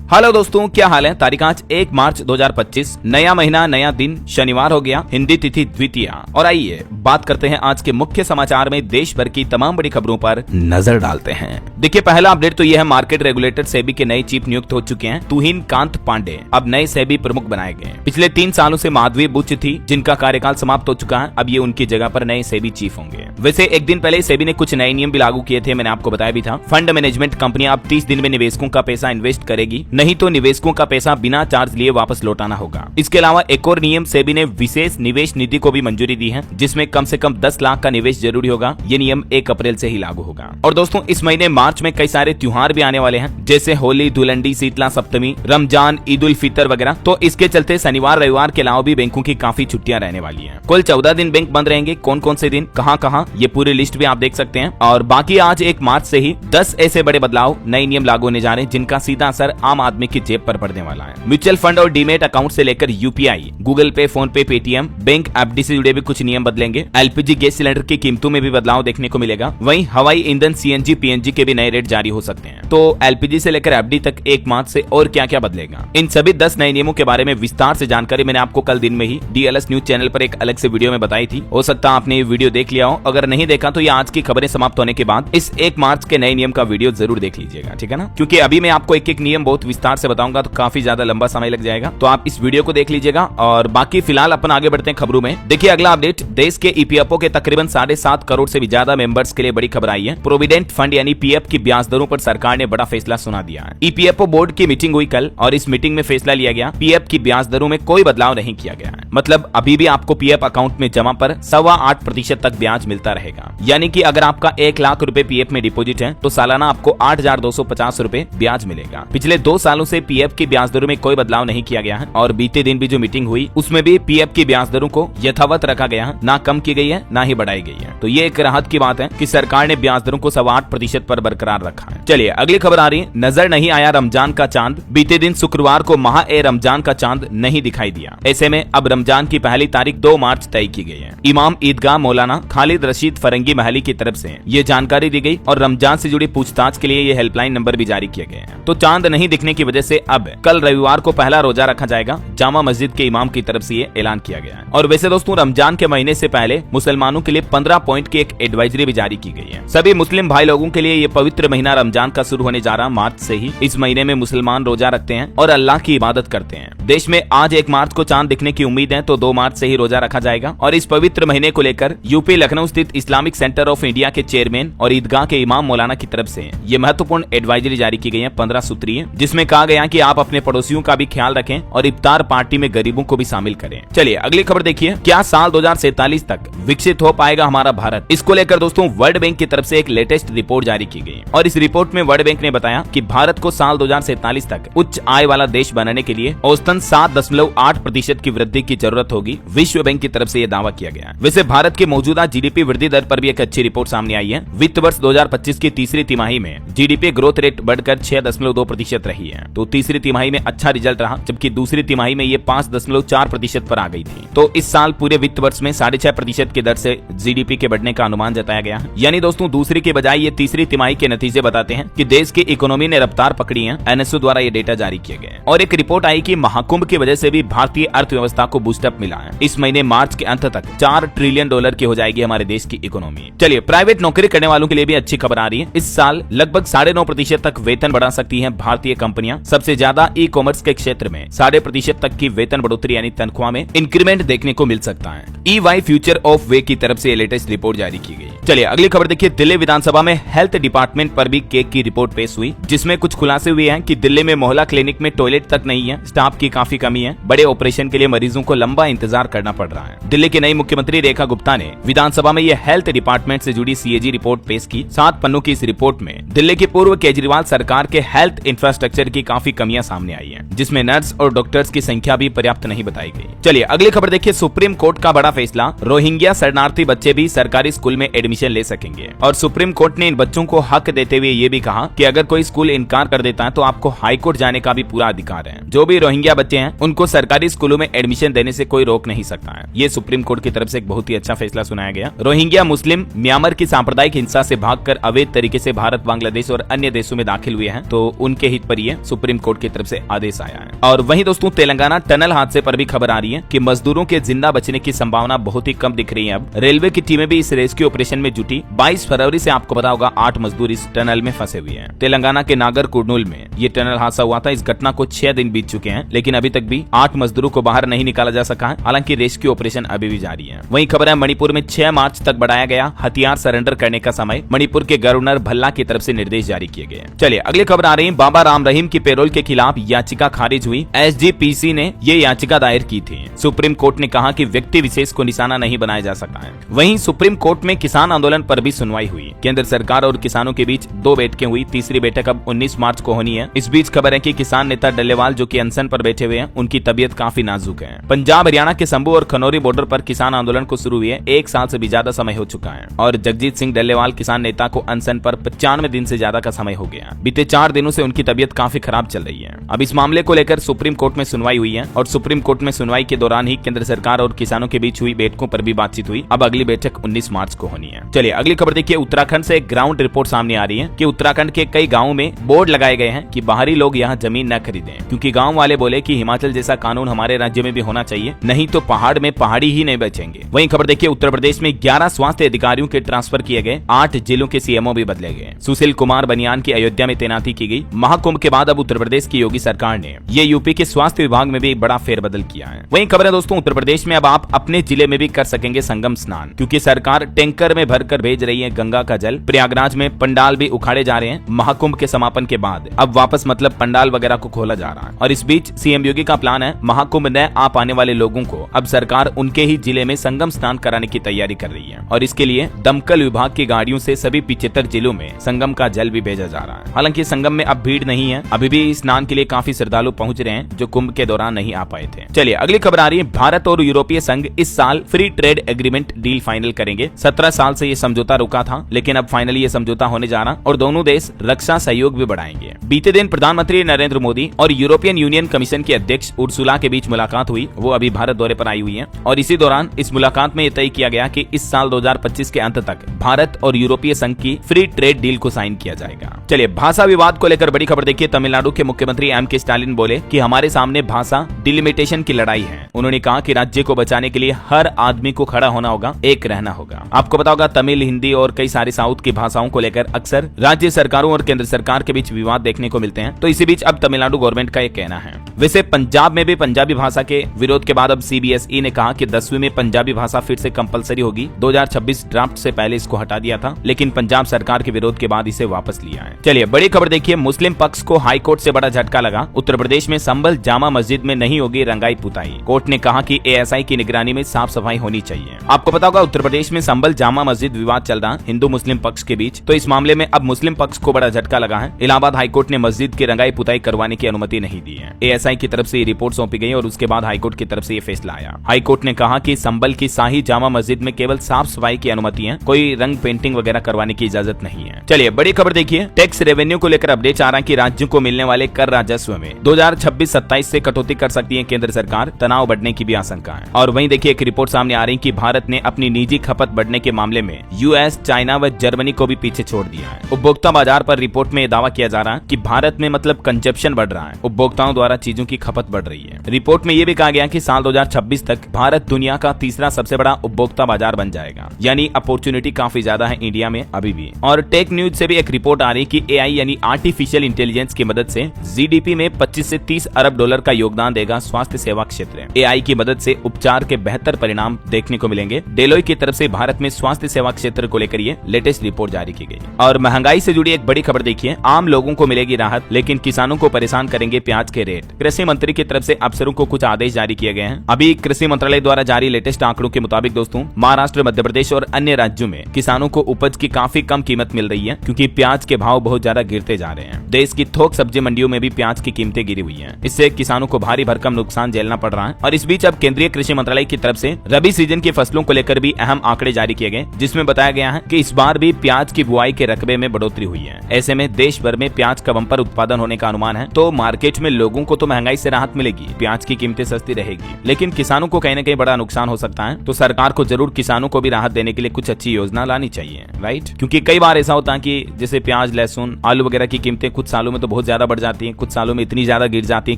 Hello दोस्तों, क्या हाल है। तारीख आज 1 मार्च 2025, नया महीना नया दिन, शनिवार हो गया, हिंदी तिथि द्वितीया। और आइए बात करते हैं आज के मुख्य समाचार में देश भर की तमाम बड़ी खबरों पर नजर डालते हैं। देखिए, पहला अपडेट तो यह है, मार्केट रेगुलेटर सेबी के नए चीफ नियुक्त हो चुके हैं। तुहिन कांत पांडे अब नए सेबी प्रमुख बनाए गए। पिछले 3 सालों से माधवी बुच थी, जिनका कार्यकाल समाप्त हो चुका है। अब ये उनकी जगह पर नए सेबी चीफ होंगे। वैसे एक दिन पहले सेबी ने कुछ नए नियम भी लागू किए थे, मैंने आपको बताया भी था। फंड मैनेजमेंट कंपनियां अब 30 दिन में निवेशकों का पैसा इन्वेस्ट करेगी, नहीं तो निवेशकों का पैसा बिना चार्ज लिए वापस लौटाना होगा। इसके अलावा एक और नियम सेबी ने विशेष निवेश निधि को भी मंजूरी दी है, जिसमें कम से कम 10 लाख का निवेश जरूरी होगा। ये नियम 1 अप्रैल से ही लागू होगा। और दोस्तों, इस महीने मार्च में कई सारे त्योहार भी आने वाले हैं, जैसे होली, धुलंडी, शीतला सप्तमी, रमजान, ईद उल फितर वगैरह। तो इसके चलते शनिवार रविवार के अलावा भी बैंकों की काफी छुट्टियां रहने वाली है। कुल 14 दिन बैंक बंद रहेंगे। कौन कौन से दिन, कहां कहां, ये पूरी लिस्ट भी आप देख सकते हैं। और बाकी आज 1 मार्च से ही 10 ऐसे बड़े बदलाव, नए नियम लागू होने जा रहे हैं, जिनका सीधा असर आम आदमी की जेब पर पड़ने वाला है। म्यूचुअल फंड और डीमेट अकाउंट से लेकर यूपीआई, गूगल पे, फोन पे, पेटीएम, बैंक एफडी से जुड़े भी कुछ नियम बदलेंगे। एलपीजी गैस सिलेंडर की कीमतों में भी बदलाव देखने को मिलेगा। वहीं हवाई ईंधन, सीएनजी, पीएनजी के भी नए रेट जारी हो सकते हैं। तो एलपीजी से लेकर एफडी तक 1 मार्च से और क्या क्या बदलेगा, इन सभी 10 नए नियमों के बारे में विस्तार से जानकारी मैंने आपको कल दिन में ही डीएलएस न्यूज चैनल पर एक अलग से वीडियो में बताई थी। हो सकता है आपने ये वीडियो देख लिया हो। अगर नहीं देखा तो ये आज की खबरें समाप्त होने के बाद इस 1 मार्च के नए नियम का वीडियो जरूर देख लीजिएगा, ठीक है ना। क्योंकि अभी मैं आपको एक एक नियम बहुत विस्तार से बताऊंगा, तो काफी ज्यादा लंबा समय लग जाएगा। तो आप इस वीडियो को देख लीजिएगा। और बाकी फिलहाल अपन आगे बढ़ते हैं खबरों में। देखिए, अगला अपडेट, देश के ईपीएफओ के तकरीबन 7.5 करोड़ से भी ज्यादा मेंबर्स के लिए बड़ी खबर आई है। प्रोविडेंट फंड यानी पीएफ की ब्याज दरों पर सरकार ने बड़ा फैसला सुना दिया है। ईपीएफओ बोर्ड की मीटिंग हुई कल, और इस मीटिंग में फैसला लिया गया, पीएफ की ब्याज दरों में कोई बदलाव नहीं किया गया है। मतलब अभी भी आपको पीएफ अकाउंट में जमा पर 8.25% तक ब्याज मिलता रहेगा। यानी कि अगर आपका 1 लाख रुपए पीएफ में डिपॉजिट है, तो सालाना आपको 8,250 रुपए ब्याज मिलेगा। पिछले 2 सालों से पीएफ की ब्याज दरों में कोई बदलाव नहीं किया गया है। और बीते दिन भी जो मीटिंग हुई, उसमें भी पीएफ की ब्याज दरों को यथावत रखा गया है, ना कम की गई है ना ही बढ़ाई गई है। तो ये एक राहत की बात है कि सरकार ने ब्याज दरों को 8.25% पर बरकरार रखा है। चलिए अगली खबर आ रही है, नजर नहीं आया रमजान का चांद। बीते दिन शुक्रवार को माह ए रमजान का चांद नहीं दिखाई दिया। ऐसे में अब रमजान की पहली तारीख 2 मार्च तय की गई है। इमाम ईदगाह मौलाना खालिद रशीद फरंगी महली की तरफ से ये जानकारी दी गई, और रमजान से जुड़ी पूछताछ के लिए ये हेल्पलाइन नंबर भी जारी किए गए हैं। तो चांद नहीं दिखने की वजह से अब कल रविवार को पहला रोजा रखा जाएगा। जामा मस्जिद के इमाम की तरफ से ये ऐलान किया गया है। और वैसे दोस्तों, रमजान के महीने से पहले मुसलमानों के लिए 15 पॉइंट की एक एडवाइजरी भी जारी की गई है। सभी मुस्लिम भाई लोगों के लिए ये पवित्र महीना रमजान का शुरू होने जा रहा मार्च से ही। इस महीने में मुसलमान रोजा रखते हैं और अल्लाह की इबादत करते हैं। देश में आज 1 मार्च को चांद दिखने की उम्मीद है, तो 2 मार्च से ही रोजा रखा जाएगा। और इस पवित्र महीने को लेकर यूपी लखनऊ स्थित इस्लामिक सेंटर ऑफ इंडिया के चेयरमैन और ईदगाह के इमाम मौलाना की तरफ से ये महत्वपूर्ण एडवाइजरी जारी की गई है, 15 सूत्रीय, जिसमें कहा गया कि आप अपने पड़ोसियों का भी ख्याल रखें और इफ्तार पार्टी में गरीबों को भी शामिल करें। चलिए अगली खबर देखिए, क्या साल 2047 तक विकसित हो पाएगा हमारा भारत। इसको लेकर दोस्तों वर्ल्ड बैंक की तरफ से एक लेटेस्ट रिपोर्ट जारी की गई, और इस रिपोर्ट में वर्ल्ड बैंक ने बताया कि भारत को साल 2047 तक उच्च आय वाला देश बनाने के लिए औसतन 7.8% की वृद्धि की जरूरत होगी। विश्व बैंक की तरफ से यह दावा किया गया। वैसे भारत की मौजूदा जीडीपी वृद्धि दर पर भी एक अच्छी रिपोर्ट सामने आई है। वित्त वर्ष 2025 की तीसरी तिमाही में जीडीपी ग्रोथ रेट बढ़कर 6.2% रही है। तो तीसरी तिमाही में अच्छा रिजल्ट रहा, जबकि दूसरी तिमाही में ये 5.4% पर आ गई थी। तो इस साल पूरे वित्त वर्ष में 6.5% की दर से जीडीपी के बढ़ने का अनुमान जताया गया है। यानी दोस्तों दूसरी के बजाय ये तीसरी तिमाही के नतीजे बताते हैं कि देश की इकोनॉमी ने रफ्तार पकड़ी है। एनएसओ द्वारा ये डेटा जारी किए गए। और एक रिपोर्ट आई कि महाकुंभ की वजह से भी भारतीय अर्थव्यवस्था को बूस्टअप मिला है। इस महीने मार्च के अंत तक $4 ट्रिलियन की हो जाएगी हमारे देश की इकोनॉमी। चलिए प्राइवेट नौकरी करने वालों के लिए भी अच्छी खबर आ रही है। इस साल लगभग 9.5% तक वेतन बढ़ा सकती है भारतीय कंपनियां। सबसे ज्यादा ई कॉमर्स के क्षेत्र में 0.5% तक की वेतन बढ़ोतरी यानी तनख्वाह में इंक्रीमेंट देखने को मिल सकता है। EY फ्यूचर ऑफ वे की तरफ से लेटेस्ट रिपोर्ट जारी की गई। चलिए अगली खबर देखिए, दिल्ली विधानसभा में हेल्थ डिपार्टमेंट पर भी केक की रिपोर्ट पेश हुई, जिसमें कुछ खुलासे हुए हैं कि दिल्ली में मोहल्ला क्लिनिक में टॉयलेट तक नहीं है, स्टाफ की काफी कमी है, बड़े ऑपरेशन के लिए मरीजों को लंबा इंतजार करना पड़ रहा है। दिल्ली की नई मुख्यमंत्री रेखा गुप्ता ने विधानसभा में यह हेल्थ डिपार्टमेंट से जुड़ी CAG रिपोर्ट पेश की। 7 पन्नों की इस रिपोर्ट में दिल्ली की पूर्व केजरीवाल सरकार के हेल्थ इंफ्रास्ट्रक्चर की काफी कमियां सामने आई हैं, जिसमें नर्स और डॉक्टर्स की संख्या भी पर्याप्त नहीं बताई गई। चलिए अगली खबर देखिए, सुप्रीम कोर्ट का बड़ा फैसला, रोहिंग्या शरणार्थी बच्चे भी सरकारी स्कूल में एडमिशन ले सकेंगे। और सुप्रीम कोर्ट ने इन बच्चों को हक देते हुए ये भी कहा कि अगर कोई स्कूल इनकार कर देता है तो आपको हाई कोर्ट जाने का भी पूरा अधिकार है। जो भी रोहिंग्या बच्चे हैं उनको सरकारी स्कूलों में एडमिशन देने से कोई रोक नहीं सकता है। ये सुप्रीम कोर्ट की तरफ से एक बहुत ही अच्छा फैसला सुनाया गया। रोहिंग्या मुस्लिम म्यांमार की सांप्रदायिक हिंसा से भागकर अवैध तरीके से भारत, बांग्लादेश और अन्य देशों में दाखिल हुए हैं, तो उनके हित पर यह सुप्रीम कोर्ट की तरफ से आदेश आया है। और वहीं दोस्तों तेलंगाना टनल हादसे पर भी खबर आ रही है कि मजदूरों के जिंदा बचने की संभावना बहुत ही कम दिख रही है। अब रेलवे की टीमें भी इस रेस्क्यू ऑपरेशन में जुटी। 22 फरवरी से आपको पता होगा 8 मजदूर इस टनल में फंसे हुए हैं। तेलंगाना के नागर कुर्नूल में ये टनल हादसा हुआ था। इस घटना को 6 दिन बीत चुके हैं, लेकिन अभी तक भी 8 मजदूरों को बाहर नहीं निकाला जा सका है। हालांकि रेस्क्यू ऑपरेशन अभी भी जारी है। वहीं खबर है मणिपुर में 6 मार्च तक बढ़ाया गया हथियार सरेंडर करने का समय। मणिपुर के गवर्नर भल्ला की तरफ से निर्देश जारी किए गए। चलिए अगली खबर आ रही है। बाबा राम रहीम की पैरोल के खिलाफ याचिका खारिज हुई। एसजीपीसी ने ये याचिका दायर की थी। सुप्रीम कोर्ट ने कहा कि व्यक्ति विशेष को निशाना नहीं बनाया जा सकता है। वहीं सुप्रीम कोर्ट में किसान आंदोलन पर भी सुनवाई हुई। केंद्र सरकार और किसानों के बीच 2 बैठकें हुई। तीसरी बैठक अब 19 मार्च को होनी है। इस बीच खबर है कि किसान नेता डल्लेवाल जो कि अनशन पर बैठे हुए हैं, उनकी तबीयत काफी नाजुक है। पंजाब हरियाणा के संभू और खनौरी बॉर्डर पर किसान आंदोलन को शुरू हुए 1 साल से भी ज्यादा समय हो चुका है और जगजीत सिंह डल्लेवाल किसान नेता को अनशन पर 95 दिन से ज्यादा का समय हो गया। बीते 4 दिनों से उनकी तबीयत काफी खराब चल रही है। अब इस मामले को लेकर सुप्रीम कोर्ट में सुनवाई हुई है और सुप्रीम कोर्ट में सुनवाई के दौरान ही केंद्र सरकार और किसानों के बीच हुई बैठकों पर भी बातचीत हुई। अब अगली बैठक 19 मार्च को होनी है। चलिए अगली खबर देखिए। उत्तराखंड से एक ग्राउंड रिपोर्ट सामने आ रही है कि उत्तराखंड के कई गाँव में बोर्ड लगाए गए हैं कि बाहरी लोग यहाँ जमीन न खरीदें, क्योंकि गाँव वाले बोले कि हिमाचल जैसा कानून हमारे राज्य में भी होना चाहिए, नहीं तो पहाड़ में पहाड़ी ही नहीं बचेंगे। वहीं खबर देखिए उत्तर प्रदेश में 11 स्वास्थ्य अधिकारियों के ट्रांसफर किए गए। 8 जिलों के सीएमओ भी बदले गए। सुशील कुमार बनियान की अयोध्या में तैनाती की गई। महाकुंभ के बाद अब उत्तर प्रदेश की योगी सरकार ने ये यूपी के स्वास्थ्य विभाग में भी बड़ा फेरबदल किया है। वहीं खबर है दोस्तों उत्तर प्रदेश में अब आप अपने जिले में भी कर सकेंगे संगम स्नान, क्योंकि सरकार टैंकर में भरकर भेज रही है गंगा का जल। प्रयागराज में पंडाल भी उखाड़े जा रहे हैं। महाकुंभ के समापन के बाद अब वापस मतलब पंडाल वगैरह को खोला जा रहा है। और इस बीच सीएम योगी का प्लान है महाकुंभ न आ पाने वाले लोगों को अब सरकार उनके ही जिले में संगम स्नान कराने की तैयारी कर रही है और इसके लिए दमकल विभाग की गाड़ियों से सभी 75 जिलों में संगम का जल भी भेजा जा रहा है। हालांकि संगम में अब भीड़ नहीं है, अभी भी स्नान के लिए काफी श्रद्धालु पहुंच रहे हैं जो कुंभ के दौरान नहीं आ पाए थे। चलिए अगली खबर आ रही है। भारत और यूरोपीय संघ इस साल free trade agreement deal final करेंगे। 17 साल से ये समझौता रुका था, लेकिन अब फाइनली ये समझौता होने जा रहा और दोनों देश रक्षा सहयोग भी बढ़ाएंगे। बीते दिन प्रधानमंत्री नरेंद्र मोदी और यूरोपियन यूनियन कमीशन के अध्यक्ष उर्सुला के बीच मुलाकात हुई। वो अभी भारत दौरे पर आई हुई है और इसी दौरान इस मुलाकात में ये तय किया गया कि इस साल 2025 के अंत तक भारत और यूरोपीय संघ की फ्री ट्रेड डील को साइन किया जाएगा। चलिए भाषा विवाद को लेकर बड़ी खबर देखिए। तमिलनाडु के मुख्यमंत्री एम.के. स्टालिन बोले कि हमारे सामने भाषा डिलिमिटेशन की लड़ाई है। उन्होंने कहा कि राज्य को बचाने के लिए हर आदमी को खड़ा होना होगा, एक रहना होगा। आपको पता होगा तमिल, हिंदी और कई सारी साउथ की भाषाओं को लेकर अक्सर राज्य सरकारों और केंद्र सरकार के बीच विवाद देखने को मिलते हैं। तो इसी बीच अब तमिलनाडु गवर्नमेंट का ये कहना है। वैसे पंजाब में भी पंजाबी भाषा के विरोध के बाद अब CBSE ने कहा कि 10वीं में पंजाबी भाषा फिर से कंपलसरी होगी। 2026 ड्राफ्ट से पहले इसको हटा दिया था, लेकिन पंजाब सरकार के विरोध के बाद इसे वापस लिया है। चलिए बड़ी खबर देखिए। मुस्लिम पक्ष को हाई कोर्ट से बड़ा झटका लगा। उत्तर प्रदेश में संभल जामा मस्जिद में नहीं होगी रंगाई पुताई। कोर्ट ने कहा कि ASI की निगरानी में साफ सफाई होनी चाहिए। आपको पता होगा उत्तर प्रदेश में संभल जामा मस्जिद विवाद चल रहा हिंदू मुस्लिम पक्ष के बीच, तो इस मामले में अब मुस्लिम पक्ष को बड़ा झटका लगा है। इलाहाबाद हाईकोर्ट ने मस्जिद की रंगाई पुताई करवाने की अनुमति नहीं दी है। ASI की तरफ से रिपोर्ट सौंपी गई और उसके बाद हाईकोर्ट की तरफ से ये फैसला आया। हाईकोर्ट ने कहा कि संभल की शाही जामा मस्जिद में केवल साफ सफाई की अनुमति है, कोई रंग पेंटिंग वगैरह करवाने की इजाजत नहीं है। चलिए बड़ी खबर देखिए। टैक्स रेवेन्यू को लेकर अपडेट आ रहा है कि राज्यों को मिलने वाले कर राजस्व में 2026-27 से कटौती कर सकती है केंद्र सरकार। तनाव बढ़ने की भी आशंका है। और वहीं देखिए एक रिपोर्ट सामने आ रही है कि भारत ने अपनी निजी खपत बढ़ने के मामले में US, चाइना व जर्मनी को भी पीछे छोड़ दिया है। उपभोक्ता बाजार पर रिपोर्ट में दावा किया जा रहा है कि भारत में मतलब कंजप्शन बढ़ रहा है, उपभोक्ताओं द्वारा चीजों की खपत बढ़ रही है। रिपोर्ट में यह भी कहा गया कि साल 2026 तक भारत दुनिया का तीसरा सबसे बड़ा उपभोक्ता बाजार बन जाएगा, यानी अपॉर्चुनिटी काफी ज्यादा है इंडिया में अभी भी। और टेक न्यूज से भी एक रिपोर्ट आ रही कि AI यानी आर्टिफिशियल इंटेलिजेंस की मदद से GDP में 25 से 30 अरब डॉलर का योगदान देगा स्वास्थ्य सेवा क्षेत्र। AI की मदद से उपचार के बेहतर परिणाम देखने को मिलेंगे। डेलोइट की तरफ से भारत में स्वास्थ्य सेवा क्षेत्र को लेकर ये लेटेस्ट रिपोर्ट जारी की गई। और महंगाई से जुड़ी एक बड़ी खबर देखिए। आम लोगों को मिलेगी राहत, लेकिन किसानों को परेशान करेंगे प्याज के रेट। कृषि मंत्री की तरफ से अफसरों को कुछ आदेश जारी किए गए हैं। अभी कृषि मंत्रालय द्वारा जारी लेटेस्ट आंकड़ों के मुताबिक दोस्तों महाराष्ट्र, मध्य प्रदेश और अन्य राज्यों में किसानों को उपज की काफी कम कीमत मिल रही है, क्योंकि प्याज के भाव बहुत ज्यादा गिरते जा रहे हैं। देश की थोक सब्जी मंडियों में भी प्याज की कीमतें गिरी हुई हैं। इससे किसानों को भारी भरकम नुकसान झेलना पड़ रहा है। और इस बीच अब केंद्रीय कृषि मंत्रालय की तरफ से रबी सीजन की फसलों को लेकर भी अहम आंकड़े जारी किए गए, जिसमें बताया गया है कि इस बार भी प्याज की बुआई के रकबे में बढ़ोतरी हुई है। ऐसे में देश भर में प्याज का बम्पर उत्पादन होने का अनुमान है, तो मार्केट में लोगों को तो महंगाई से राहत मिलेगी, प्याज की कीमतें सस्ती रहेगी, लेकिन किसानों को कहीं न कहीं बड़ा नुकसान हो सकता है। तो सरकार को जरूर किसानों को भी राहत देने के लिए कुछ अच्छी योजना लानी चाहिए, राइट। क्योंकि कई बार ऐसा होता है कि जैसे प्याज, लहसुन, आलू वगैरह की कीमतें कुछ सालों में तो बहुत ज्यादा बढ़ जाती है, कुछ सालों में इतनी ज्यादा गिर जाती है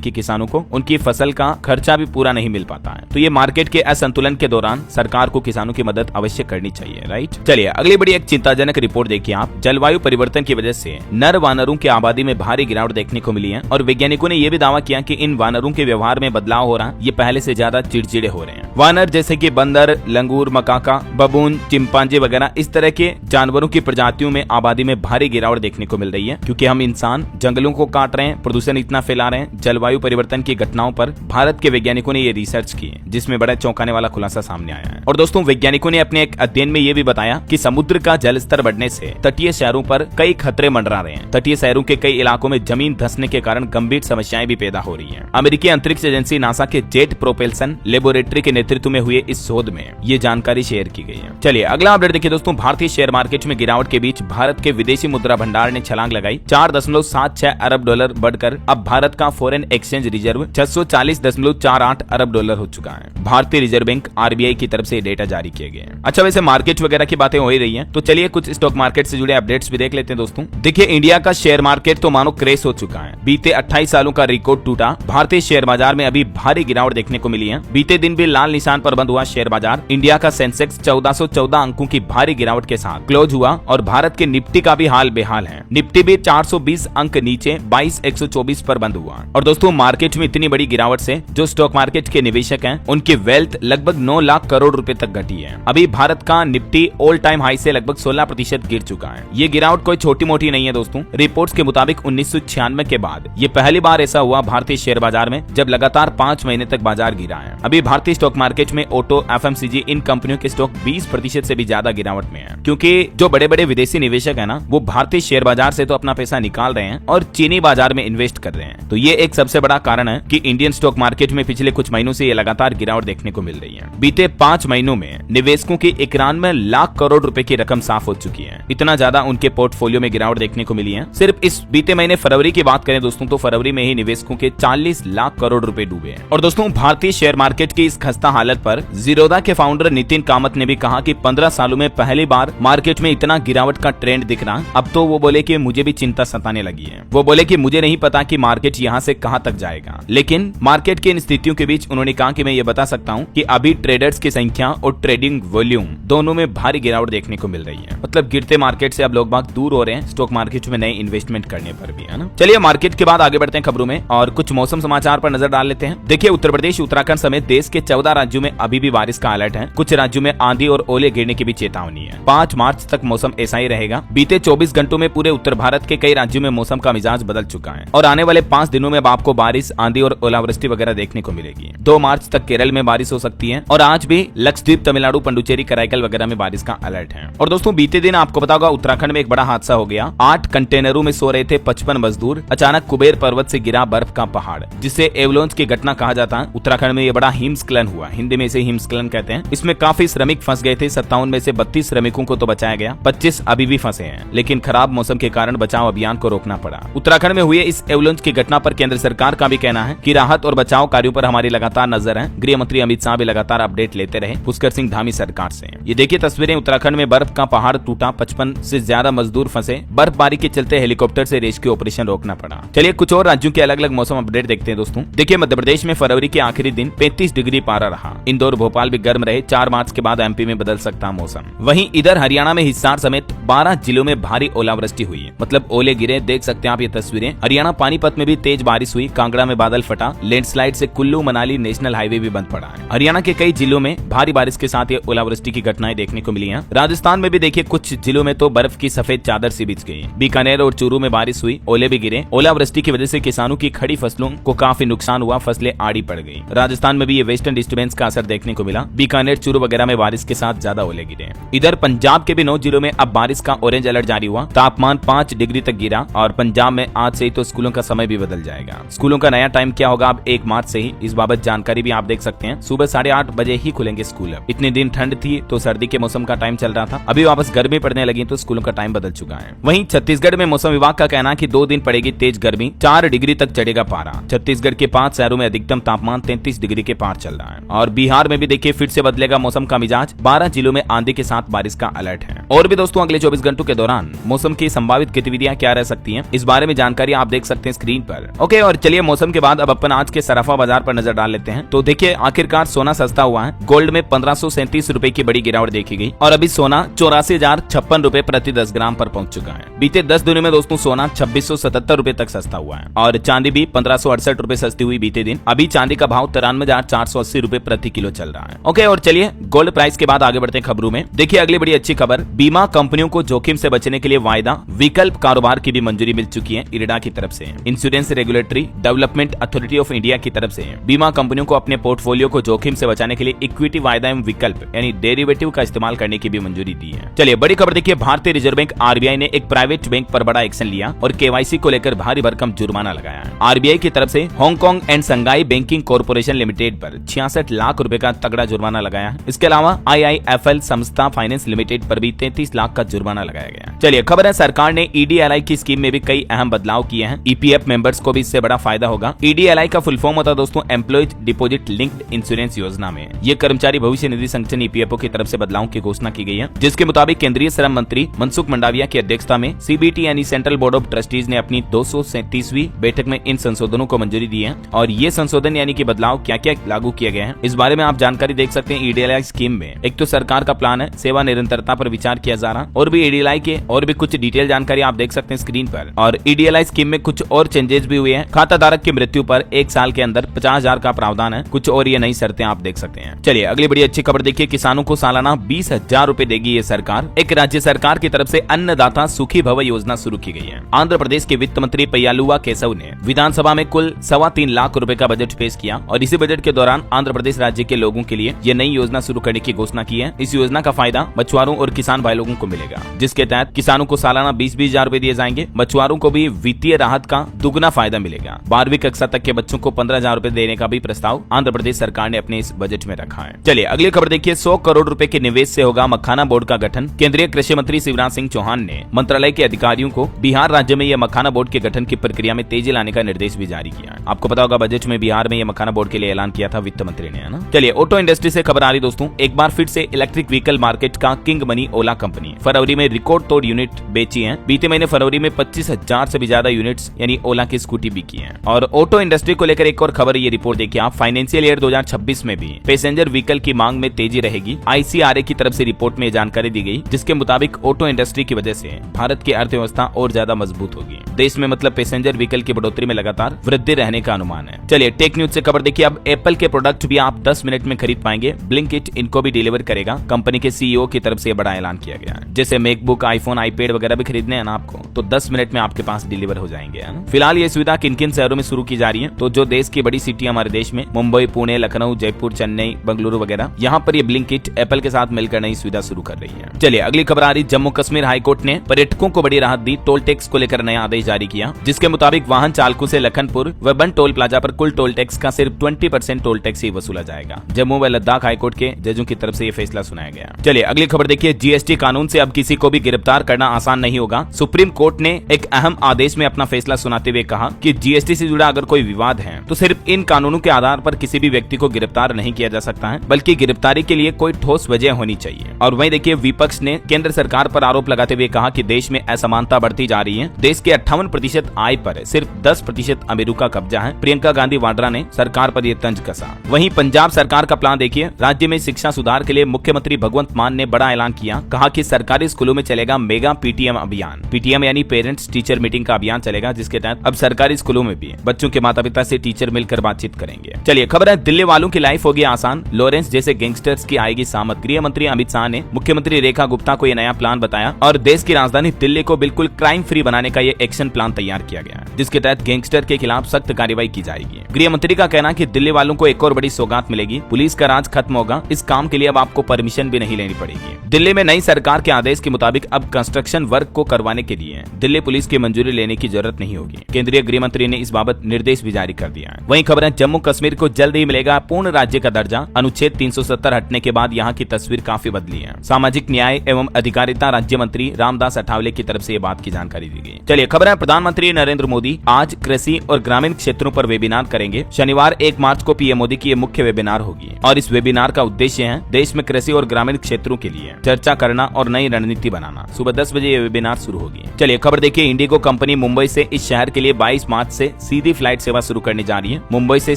कि किसानों को उनकी फसल का खर्चा भी पूरा नहीं मिल पाता है। तो ये मार्केट के असंतुलन के दौरान सरकार को किसानों की मदद अवश्य करनी चाहिए, राइट। चलिए अगली बड़ी एक चिंताजनक रिपोर्ट देखिए आप। जलवायु परिवर्तन की वजह से नर वानरों की आबादी में भारी गिरावट देखने को मिली है और वैज्ञानिकों ने यह भी दावा किया कि इन वानरों के व्यवहार में बदलाव हो रहा है, ये पहले से ज्यादा चिड़चिड़े हो रहे हैं। वानर जैसे कि बंदर, लंगूर, मकाका, बबून, चिंपांजी वगैरह इस तरह के जानवरों की प्रजातियों में आबादी में भारी गिरावट देखने को मिल रही है, क्योंकि हम इंसान जंगलों को काट रहे हैं, प्रदूषण इतना फैला रहे हैं। जलवायु परिवर्तन की घटनाओं पर भारत के वैज्ञानिकों ने ये रिसर्च की है, जिसमें बड़ा चौंकाने वाला खुलासा सामने आया है। और दोस्तों वैज्ञानिकों ने अपने एक अध्ययन में ये भी बताया कि समुद्र का जल स्तर बढ़ने से तटीय शहरों पर कई खतरे मंडरा रहे हैं। तटीय शहरों के कई इलाकों में जमीन धंसने के कारण गंभीर समस्याएं भी पैदा हो रही हैं। अमेरिकी अंतरिक्ष एजेंसी नासा के जेट प्रोपेल्सन लेबोरेटरी के नेतृत्व में हुए इस शोध में ये जानकारी शेयर की गई है। चलिए अगला अपडेट देखिए दोस्तों। भारतीय शेयर मार्केट में गिरावट के बीच भारत के विदेशी मुद्रा भंडार ने छलांग लगाई। 4.76 अरब डॉलर बढ़कर अब भारत का फॉरेन एक्सचेंज रिजर्व 640.48 अरब डॉलर हो चुका है। भारतीय रिजर्व बैंक आरबीआई की तरफ से डेटा जारी किए गए हैं। अच्छा, वैसे मार्केट वगैरह की बातें हो ही रही हैं, तो चलिए कुछ स्टॉक मार्केट से जुड़े अपडेट्स भी देख लेते हैं दोस्तों। देखिए इंडिया का शेयर मार्केट तो मानो क्रैश हो चुका है। बीते 28 सालों का रिकॉर्ड टूटा। भारतीय शेयर बाजार में अभी भारी गिरावट देखने को मिली है। बीते दिन भी लाल निशान पर बंद हुआ शेयर बाजार। इंडिया का सेंसेक्स 1414 अंकों की भारी गिरावट के साथ क्लोज हुआ और भारत के निफ्टी का भी हाल बेहाल है। निफ्टी भी 420 अंक नीचे 22,124 पर बंद हुआ। और दोस्तों मार्केट में इतनी बड़ी गिरावट से जो स्टॉक मार्केट के निवेशक हैं उनकी वेल्थ लगभग 9 लाख करोड़ रुपए तक घटी है। अभी भारत का निफ्टी ऑल टाइम हाई से लगभग 16% गिर चुका है। ये गिरावट कोई छोटी मोटी नहीं है दोस्तों। रिपोर्ट्स के मुताबिक 1996 के बाद ये पहली बार ऐसा हुआ भारतीय शेयर बाजार में जब लगातार 5 महीने तक बाजार गिरा है। अभी भारतीय स्टॉक मार्केट में ऑटो, एफएमसीजी इन कंपनियों के स्टॉक 20% से भी ज्यादा गिरावट में है, क्योंकि जो बड़े बड़े विदेशी निवेशक है ना वो भारतीय शेयर बाजार से तो अपना पैसा निकाल रहे हैं और चीनी बाजार में इन्वेस्ट कर रहे हैं। तो ये एक सबसे बड़ा कारण है कि इंडियन स्टॉक मार्केट में पिछले कुछ महीनों से ये लगातार गिरावट देखने को मिल रही है। बीते 5 महीनों में निवेशकों की 91 लाख करोड़ रुपए की रकम साफ हो चुकी है। इतना ज्यादा उनके पोर्टफोलियो में गिरावट देखने को मिली है। सिर्फ इस बीते महीने फरवरी की बात करें दोस्तों तो फरवरी में ही निवेशकों के 40 लाख करोड़ रुपए डूबे हैं। और दोस्तों भारतीय शेयर मार्केट की इस खस्ता हालत पर जीरोधा के फाउंडर नितिन कामत ने भी कहा कि 15 सालों में पहली बार मार्केट में इतना गिरावट का ट्रेंड दिख रहा। अब तो वो बोले कि मुझे भी चिंता सताने लगी है। वो बोले कि मुझे नहीं पता कि मार्केट यहाँ से कहाँ तक जाएगा, लेकिन मार्केट की इन स्थितियों के बीच उन्होंने कहा कि मैं ये बता सकता हूँ कि अभी ट्रेडर्स की संख्या और ट्रेडिंग वॉल्यूम दोनों में भारी गिरावट देखने को मिल रही है। मतलब गिरते मार्केट से अब लोग बाग दूर हो रहे हैं स्टॉक मार्केट में नए इन्वेस्टमेंट करने पर भी, है ना। चलिए मार्केट के बाद आगे बढ़ते हैं खबरों में और कुछ मौसम समाचार पर नजर डाल लेते हैं। देखिए उत्तर प्रदेश, उत्तराखंड समेत देश के 14 राज्यों में अभी भी बारिश का अलर्ट है। कुछ राज्यों में आंधी और ओले गिरने की भी चेतावनी है। 5 मार्च तक मौसम ऐसा ही रहेगा। बीते 24 घंटों में पूरे उत्तर भारत के कई राज्यों में मौसम का मिजाज बदल चुका है और आने वाले 5 दिनों में आपको बारिश, आंधी और ओलावृष्टि वगैरह देखने को मिलेगी। 2 मार्च तक केरल में बारिश हो सकती है और आज भी लक्षद्वीप, तमिलनाडु, पुडुचेरी, कराईकल वगैरह में बारिश का अलर्ट है। और दोस्तों बीते दिन आपको पता होगा उत्तराखंड में एक बड़ा हादसा हो गया। 8 कंटेनरों में सो रहे थे 55 मजदूर। अचानक कुबेर पर्वत से गिरा बर्फ का पहाड़, जिसे एवलांच की घटना कहा जाता है। उत्तराखंड में ये बड़ा हिमस्खलन हुआ, हिंदी में इसे हिमस्खलन कहते हैं। इसमें काफी श्रमिक फंस गए थे। 57 में से 32 श्रमिकों को तो बचाया गया, 25 अभी भी फंसे हैं, लेकिन खराब मौसम के कारण बचाव अभियान को रोकना पड़ा। उत्तराखंड में हुए इस एवलांच की घटना पर केंद्र सरकार का भी कहना है कि राहत और बचाव कार्यों पर हमारी लगातार नजर है। गृह मंत्री अमित शाह भी लगातार अपडेट लेते रहे पुष्कर सिंह धामी सरकार से। ये देखिए तस्वीरें, उत्तराखंड में बर्फ का पहाड़ टूटा, 55 से ज्यादा मजदूर फंसे। बर्फबारी के चलते हेलीकॉप्टर से रेस्क्यू ऑपरेशन रोकना पड़ा। चलिए कुछ और राज्यों के अलग अलग मौसम अपडेट देखते हैं दोस्तों। देखिए मध्य प्रदेश में फरवरी के आखिरी दिन 35 डिग्री पारा रहा। इंदौर, भोपाल भी गर्म रहे। 4 मार्च के बाद एमपी में बदल सकता मौसम। वहीं इधर हरियाणा में हिसार समेत 12 जिलों में भारी ओलावृष्टि हुई है, मतलब ओले गिरे। देख सकते हैं आप ये तस्वीरें। हरियाणा पानीपत में भी तेज बारिश हुई। कांगड़ा में बादल फटा। लैंडस्लाइड से कुल्लू मनाली नेशनल हाईवे भी बंद पड़ा है। हरियाणा के कई जिलों में भारी बारिश के साथ ये ओलावृष्टि की घटनाएं देखने को मिली हैं। राजस्थान में भी देखिए कुछ जिलों में तो बर्फ की सफेद चादर सी बिछ गई। बीकानेर और चूरू में बारिश हुई, ओले भी गिरे। ओलावृष्टि की वजह से किसानों की खड़ी फसलों को काफी नुकसान हुआ, फसलें आड़ी पड़ गई। राजस्थान में भी ये वेस्टर्न डिस्टर्बेंस इंसिडेंट्स का असर देखने को मिला। बीकानेर, चूरू वगैरह में बारिश के साथ ज्यादा ओले गिरे। इधर पंजाब के भी 9 जिलों में अब बारिश का ऑरेंज अलर्ट जारी हुआ। तापमान 5 डिग्री तक गिरा और पंजाब में आज से ही तो स्कूलों का समय भी बदल जाएगा। स्कूलों का नया टाइम क्या होगा अब 1 मार्च से ही, इस बाबत जानकारी भी आप देख सकते हैं। सुबह 8:30 बजे ही खुलेंगे स्कूल। अब इतने दिन ठंड थी तो सर्दी के मौसम का टाइम चल रहा था, अभी वापस गर्मी पड़ने लगी तो स्कूलों का टाइम बदल चुका है। वहीं छत्तीसगढ़ में मौसम विभाग का कहना है कि 2 दिन पड़ेगी तेज गर्मी, 4 डिग्री तक चढ़ेगा पारा। छत्तीसगढ़ के 5 शहरों में अधिकतम तापमान 33 डिग्री के पार चल रहा है। और बिहार में भी देखिए फिर से बदलेगा मौसम का मिजाज, 12 जिलों में आंधी के साथ बारिश का अलर्ट है। और भी दोस्तों अगले 24 घंटों के दौरान मौसम की संभावित गतिविधियां क्या रह सकती हैं, इस बारे में जानकारी आप देख सकते हैं स्क्रीन पर। ओके, और चलिए मौसम के बाद अब अपन आज के सराफा बाजार पर नजर डाल लेते हैं। तो देखिए आखिरकार सोना सस्ता हुआ है। गोल्ड में 1537 रुपए की बड़ी गिरावट देखी गई और अभी सोना 84,056 रुपए प्रति 10 ग्राम पर पहुंच चुका है। बीते 10 दिनों में दोस्तों सोना 2677 रुपए तक सस्ता हुआ है और चांदी भी 1568 रुपए सस्ती हुई बीते दिन। अभी चांदी का भाव 93,480 रुपए प्रति किलो चल रहा है। ओके, और चलिए गोल्ड प्राइस के बाद आगे बढ़ते हैं खबरों में। देखिए अगली बड़ी अच्छी खबर, बीमा कंपनियों को जोखिम से बचने के लिए वायदा विकल्प कारोबार की भी मंजूरी मिल चुकी है इरडा की तरफ से। Insurance regulatory development authority of India की तरफ से बीमा कंपनियों को अपने पोर्टफोलियो को जोखिम से बचाने के लिए इक्विटी वायदा एवं विकल्प यानी डेरिवेटिव का इस्तेमाल करने की भी मंजूरी दी है। चलिए बड़ी खबर देखिए, भारतीय रिजर्व बैंक आरबीआई ने एक प्राइवेट बैंक पर बड़ा एक्शन लिया और केवाईसी को लेकर भारी भरकम जुर्माना लगाया है। आरबीआई की तरफ से Hong Kong and Shanghai banking corporation limited पर 66 लाख रुपए का तगड़ा जुर्माना लगाया है। इसके अलावा आईआईएफएल संस्था फाइनेंस लिमिटेड पर भी 33 लाख का जुर्माना लगाया गया। चलिए खबर है, सरकार ने ईडीएलआई की स्कीम में भी कई अहम बदलाव किए हैं। ईपीएफ मेंबर्स को भी इससे बड़ा फायदा होगा। ईडीएलआई का फुल फॉर्म होता है दोस्तों एम्प्लॉयज डिपॉजिट लिंक्ड इंश्योरेंस योजना में ये कर्मचारी भविष्य निधि संगठन ईपीएफओ की तरफ से बदलाव की घोषणा की गई है, जिसके मुताबिक केंद्रीय श्रम मंत्री मनसुख मंडाविया की अध्यक्षता में सीबीटी यानी सेंट्रल बोर्ड ऑफ ट्रस्टीज ने अपनी 237वीं बैठक में इन संशोधनों को मंजूरी दी है। और ये संशोधन यानी कि बदलाव क्या क्या लागू किए गए हैं इस बारे में आप जानकारी देख सकते हैं ईडीएलआई स्कीम में। एक तो सरकार का प्लान है, सेवा निरंतरता पर विचार किया जा रहा, और भी ईडीएलआई के और भी कुछ डिटेल जानकारी आप देख सकते हैं स्क्रीन पर। और ईडीएलआई स्कीम में कुछ और चेंजेस भी हुए हैं। खाता धारक की मृत्यु पर 1 साल के अंदर 50,000 का प्रावधान है, कुछ और ये नई शर्तें आप देख सकते हैं। चलिए अगली बड़ी अच्छी खबर देखिए, किसानों को सालाना 20,000 रुपए देगी ये सरकार। एक राज्य सरकार की तरफ से अन्नदाता सुखी भव योजना शुरू की गई है। आंध्र प्रदेश के वित्त मंत्री पय्यालुवा केशव ने विधानसभा में कुल 3.25 लाख रुपए का बजट पेश किया और इसी बजट के दौरान आंध्र प्रदेश राज्य के लोगों के लिए ये नई योजना शुरू करने की घोषणा की है। इस योजना का फायदा मछुआरों और किसान भाई लोगों को मिलेगा, जिसके तहत किसानों को सालाना 20,000 रुपए दिए जाएंगे। मछुआरों को भी वित्तीय राहत का दुगना फायदा मिलेगा। 12वीं कक्षा तक के बच्चों को 15,000 रुपए देने का भी प्रस्ताव आंध्र प्रदेश सरकार ने अपने इस बजट में रखा है। चलिए अगली खबर देखिए, 100 करोड़ रुपए के निवेश से होगा मखाना बोर्ड का गठन। केंद्रीय कृषि मंत्री शिवराज सिंह चौहान ने मंत्रालय के अधिकारियों को बिहार राज्य में यह मखाना बोर्ड के गठन की प्रक्रिया में तेजी लाने का निर्देश भी जारी किया है। आपको पता होगा बजट में बिहार में यह मखाना बोर्ड के लिए ऐलान किया था वित्त मंत्री ने, है ना। चलिए ऑटो इंडस्ट्री से खबर आ रही दोस्तों, एक बार फिर से इलेक्ट्रिक व्हीकल मार्केट का किंग बनी ओला कंपनी। फरवरी में रिकॉर्ड तोड़ यूनिट बेची है। बीते महीने फरवरी में 25,000 से भी ज्यादा यूनिट्स यानी ओला की स्कूटी बिकी है। और ऑटो इंडस्ट्री को लेकर एक और खबर, ये रिपोर्ट देखिए आप, फाइनेंशियल ईयर 2026 में भी पैसेंजर व्हीकल की मांग में तेजी रहेगी। आईसीआरए की तरफ से रिपोर्ट में जानकारी दी गई, जिसके मुताबिक ऑटो इंडस्ट्री की वजह से भारत की अर्थव्यवस्था और ज्यादा मजबूत होगी। देश में मतलब पैसेंजर व्हीकल की बढ़ोतरी में लगातार वृद्धि रहने का अनुमान है। चलिए टेक न्यूज से खबर देखिए, अब एप्पल के प्रोडक्ट भी आप 10 मिनट में खरीद पाएंगे। ब्लिंकिट इनको भी डिलीवर करेगा। कंपनी के सीईओ की तरफ से बड़ा ऐलान किया गया है। जैसे मैकबुक, आईफोन, आईपैड वगैरह भी खरीदने हैं ना आपको, तो 10 मिनट में आपके पास डिलीवर हो जाएंगे, है ना। फिलहाल ये सुविधा किन किन शहरों में शुरू की जा रही है, तो जो देश की बड़ी सिटी हमारे देश में मुंबई, पुणे, लखनऊ, जयपुर, चेन्नई, बेंगलुरु वगैरह, यहाँ पर ये ब्लिंकिट एप्पल के साथ मिलकर नई सुविधा शुरू कर रही है। चलिए अगली खबर आ रही, जम्मू कश्मीर हाईकोर्ट ने पर्यटकों को बड़ी राहत दी। टोल टैक्स को लेकर नया आदेश जारी किया, जिसके मुताबिक वाहन चालकों से लखनपुर व बन टोल प्लाजा पर कुल टोल टैक्स का सिर्फ 20% टोल टैक्स ही वसूला जाएगा। जम्मू व लद्दाख हाईकोर्ट के जजों की तरफ से ये फैसला सुनाया गया। चलिए अगली खबर देखिए, जीएसटी कानून से अब किसी को भी गिरफ्तार करना आसान नहीं होगा। सुप्रीम कोर्ट ने एक अहम आदेश में अपना फैसला सुनाते हुए कहा कि जीएसटी से जुड़ा अगर कोई विवाद है तो सिर्फ इन कानूनों के आधार पर किसी भी व्यक्ति को गिरफ्तार नहीं किया जा सकता है, बल्कि गिरफ्तारी के लिए कोई ठोस वजह होनी चाहिए। और वहीं देखिए विपक्ष ने केंद्र सरकार पर आरोप लगाते हुए कहा कि देश में असमानता बढ़ती जा रही है। देश के 58% आय पर सिर्फ 10% अमीरों का कब्जा है। प्रियंका गांधी वाड्रा ने सरकार पर यह तंज कसा। वहीं पंजाब सरकार का प्लान देखिए, राज्य में शिक्षा सुधार के लिए मुख्यमंत्री भगवंत मान ने बड़ा ऐलान किया। कहा कि सरकारी स्कूलों में चलेगा मेगा पीटीएम अभियान। पीटीएम यानी पेरेंट्स टीचर मीटिंग का अभियान चलेगा, जिसके तहत अब सरकारी स्कूलों में भी बच्चों के माता पिता से टीचर मिलकर बातचीत करेंगे। चलिए खबर है, दिल्ली वालों की लाइफ होगी आसान। लॉरेंस जैसे गैंगस्टर्स की आएगी सामत। गृह मंत्री अमित शाह ने मुख्यमंत्री रेखा गुप्ता को यह नया प्लान बताया और देश की राजधानी दिल्ली को बिल्कुल क्राइम फ्री बनाने का ये एक्शन प्लान तैयार किया गया है, जिसके तहत गैंगस्टर के खिलाफ सख्त कार्रवाई की जाएगी। गृह मंत्री का कहना कि दिल्ली वालों को एक और बड़ी सौगात मिलेगी, पुलिस का राज खत्म होगा। इस काम के लिए अब आपको परमिशन भी नहीं लेनी पड़ेगी। दिल्ली में नई सरकार के आदेश के मुताबिक अब कंस्ट्रक्शन वर्क को करवाने के लिए दिल्ली पुलिस की मंजूरी लेने की जरूरत नहीं होगी। केंद्रीय गृह मंत्री ने इस बाबत निर्देश भी जारी कर दिया है। वहीं खबर है जम्मू कश्मीर को जल्द ही मिलेगा पूर्ण राज्य का दर्जा। अनुच्छेद 370 हटने के बाद यहाँ की तस्वीर काफी बदली है। सामाजिक न्याय एवं अधिकारिता राज्य मंत्री रामदास अठावले की तरफ से ये बात की जानकारी दी गई। चलिए खबर है प्रधानमंत्री नरेंद्र मोदी आज कृषि और ग्रामीण क्षेत्रों पर वेबिनार करेंगे। शनिवार 1 मार्च को पीएम मोदी की ये मुख्य वेबिनार होगी और इस वेबिनार का उद्देश्य है देश में कृषि और ग्रामीण क्षेत्रों के लिए चर्चा करना और नई रणनीति बनाना। सुबह 10 बजे ये वेबिनार शुरू होगी। चलिए खबर देखिए, इंडिगो कंपनी मुंबई से इस शहर के लिए 22 मार्च से सीधी फ्लाइट सेवा शुरू करने जा रही है। मुंबई से